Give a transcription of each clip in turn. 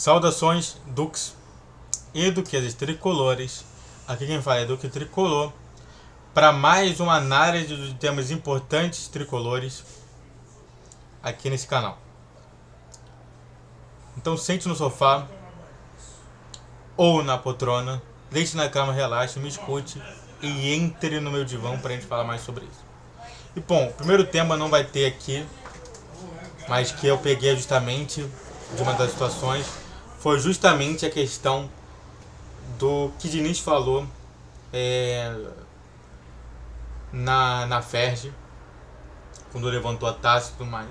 Saudações, Dux e Duquesas Tricolores. Aqui quem fala é Duque Tricolor, para mais uma análise dos temas importantes tricolores aqui nesse canal. Então sente no sofá ou na poltrona, deite na cama, relaxe, me escute e entre no meu divã para a gente falar mais sobre isso. E bom, o primeiro tema não vai ter aqui, mas que eu peguei justamente de uma das situações, foi justamente a questão do que Diniz falou na FERJ, quando levantou a taça e tudo mais.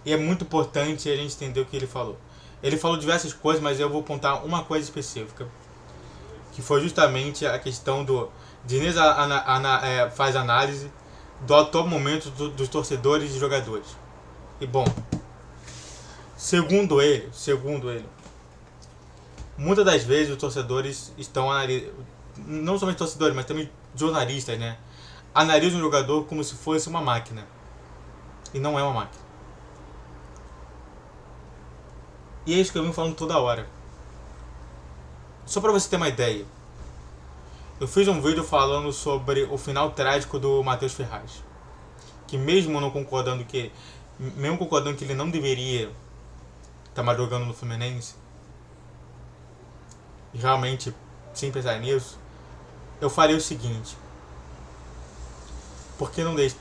E é muito importante a gente entender o que ele falou. Ele falou diversas coisas, mas eu vou contar uma coisa específica, que foi justamente a questão do Diniz faz análise do atual momento dos torcedores e jogadores. E bom, segundo ele, muitas das vezes os torcedores estão não somente torcedores, mas também jornalistas, né? Analisam o jogador como se fosse uma máquina. E não é uma máquina. E é isso que eu venho falando toda hora. Só para você ter uma ideia, eu fiz um vídeo falando sobre o final trágico do Matheus Ferraz, que mesmo concordando que ele não deveria estar mais jogando no Fluminense, e realmente sem pensar nisso, eu farei o seguinte: por que não deixa,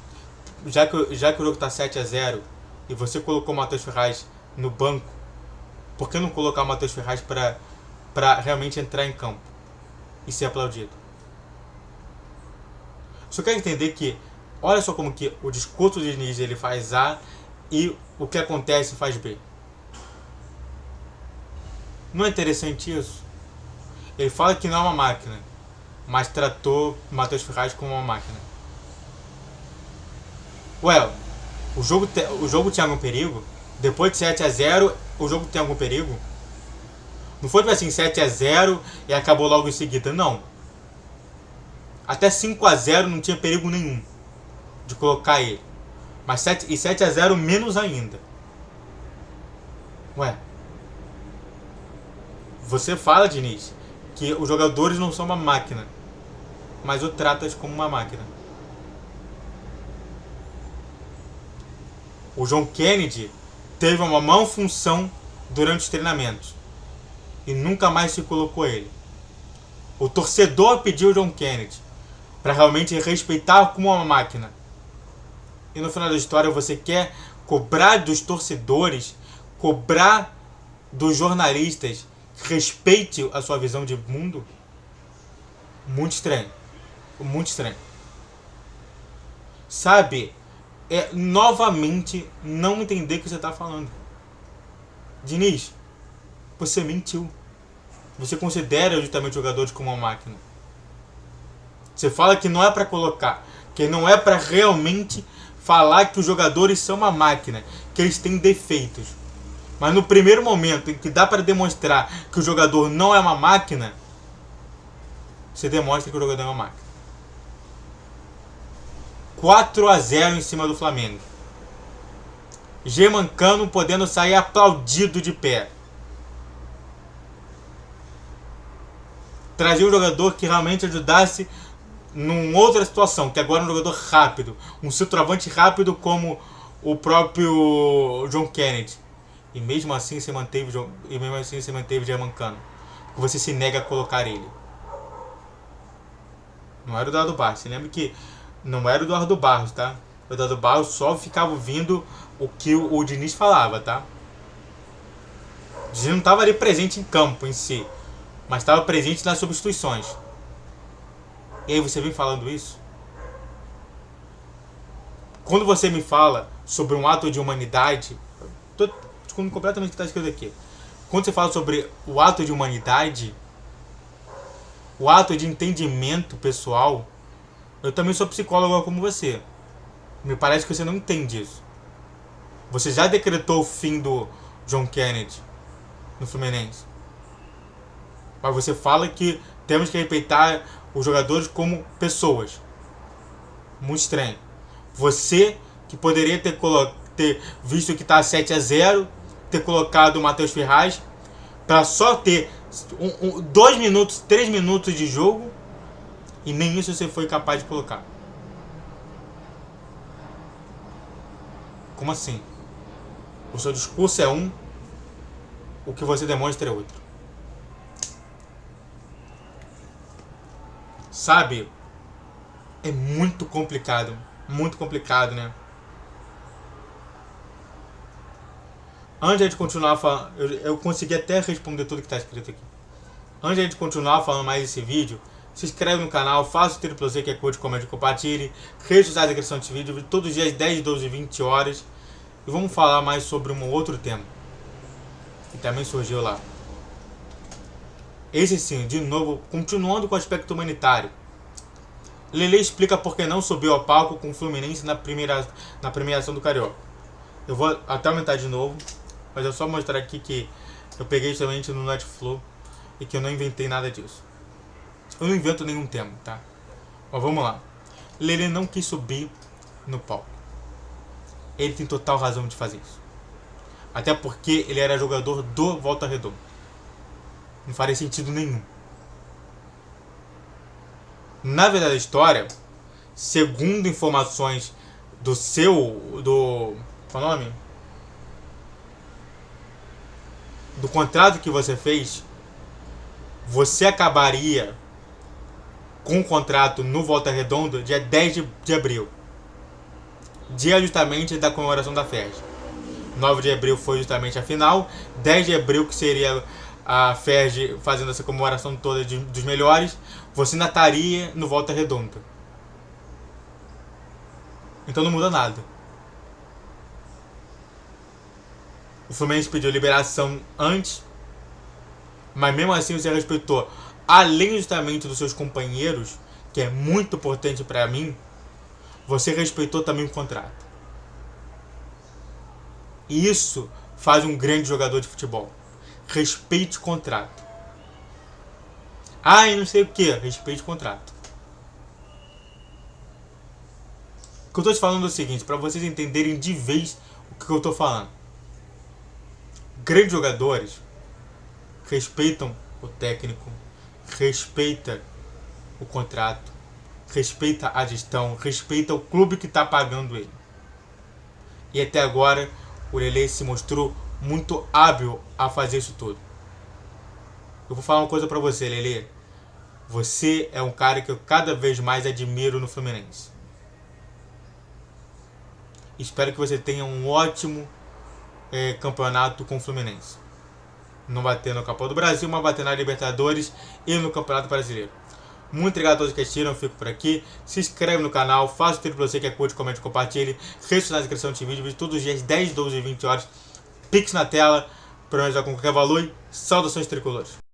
já que o jogo está 7-0 e você colocou o Matheus Ferraz no banco, por que não colocar o Matheus Ferraz para realmente entrar em campo e ser aplaudido? Só quero entender que, olha só como que o discurso de Diniz ele faz A e o que acontece faz B. Não é interessante isso? Ele fala que não é uma máquina, mas tratou o Matheus Ferraz como uma máquina. Ué, o jogo tinha algum perigo? Depois de 7-0, o jogo tem algum perigo? Não foi tipo assim, 7-0 e acabou logo em seguida, não. Até 5-0 não tinha perigo nenhum de colocar ele. Mas 7-0 menos ainda. Ué, você fala, Diniz, que os jogadores não são uma máquina, mas o tratas como uma máquina. O John Kennedy teve uma má função durante os treinamentos e nunca mais se colocou ele. O torcedor pediu o John Kennedy para realmente respeitar como uma máquina. E no final da história você quer cobrar dos torcedores, cobrar dos jornalistas que respeite a sua visão de mundo? Muito estranho. Muito estranho. Sabe, é novamente não entender o que você está falando. Diniz, você mentiu. Você considera justamente jogadores como uma máquina. Você fala que não é para colocar, que não é para realmente falar que os jogadores são uma máquina, que eles têm defeitos. Mas no primeiro momento em que dá para demonstrar que o jogador não é uma máquina, você demonstra que o jogador é uma máquina. 4-0 em cima do Flamengo. Germancano podendo sair aplaudido de pé. Trazer um jogador que realmente ajudasse numa outra situação, que agora é um jogador rápido, um centroavante rápido como o próprio John Kennedy. E mesmo assim você manteve Germancano, porque você se nega a colocar ele. Não era o Eduardo Barros, você lembra que não era o Eduardo Barros, tá? O Eduardo Barros só ficava ouvindo o que o Diniz falava, tá? O Diniz não estava ali presente em campo em si, mas estava presente nas substituições. E aí você vem falando isso? Quando você me fala sobre um ato de humanidade, tô descobrindo completamente o que está escrito aqui. Quando você fala sobre o ato de humanidade, o ato de entendimento pessoal, eu também sou psicólogo como você. Me parece que você não entende isso. Você já decretou o fim do John Kennedy no Fluminense. Mas você fala que temos que respeitar os jogadores como pessoas. Muito estranho. Você que poderia ter visto que está 7-0, ter colocado o Matheus Ferraz Pra só ter 2 minutos, 3 minutos de jogo, e nem isso você foi capaz de colocar. Como assim? O seu discurso é um, o que você demonstra é outro. Sabe? É muito complicado, né? Antes de continuar falando, eu consegui até responder tudo que está escrito aqui. Antes de continuar falando mais desse vídeo, se inscreve no canal, faça o tiro pra você que é curte, comente, compartilhe. Redes sociais da descrição desse vídeo, todos os dias 10, 12, 20 horas. E vamos falar mais sobre um outro tema que também surgiu lá. Esse sim, de novo, continuando com o aspecto humanitário. Lele explica por que não subiu ao palco com o Fluminense na premiação do Carioca. Eu vou até aumentar de novo, mas é só mostrar aqui que eu peguei justamente no Netflix e que eu não inventei nada disso. Eu não invento nenhum tema, tá? Mas vamos lá. Lele não quis subir no palco. Ele tem total razão de fazer isso. Até porque ele era jogador do Volta Redonda. Não faria sentido nenhum. Na verdade da história, segundo informações qual é o nome? Do contrato que você fez, você acabaria com o contrato no Volta Redonda dia 10 de abril. Dia justamente da comemoração da FERJ. 9 de abril foi justamente a final. 10 de abril que seria a FERJ fazendo essa comemoração toda dos melhores. Você ainda estaria no Volta Redonda. Então não muda nada. O Fluminense pediu liberação antes, mas mesmo assim você respeitou, além justamente dos seus companheiros, que é muito importante pra mim, você respeitou também o contrato. E isso faz um grande jogador de futebol. Respeite o contrato. Ah, e não sei o que, respeite o contrato. O que eu tô te falando é o seguinte, pra vocês entenderem de vez o que eu tô falando. Grandes jogadores respeitam o técnico, respeita o contrato, respeita a gestão, respeita o clube que está pagando ele. E até agora o Lele se mostrou muito hábil a fazer isso tudo. Eu vou falar uma coisa pra você, Lele. Você é um cara que eu cada vez mais admiro no Fluminense. Espero que você tenha um ótimo campeonato com o Fluminense. Não bater no Copa do Brasil, mas bater na Libertadores e no Campeonato Brasileiro. Muito obrigado a todos que assistiram, eu fico por aqui. Se inscreve no canal, faça o tiro pra você que é curte, comente, compartilhe. Redes na descrição desse vídeo, todos os dias 10, 12 e 20 horas. Pix na tela, para me ajudar com qualquer valor. Saudações tricolores.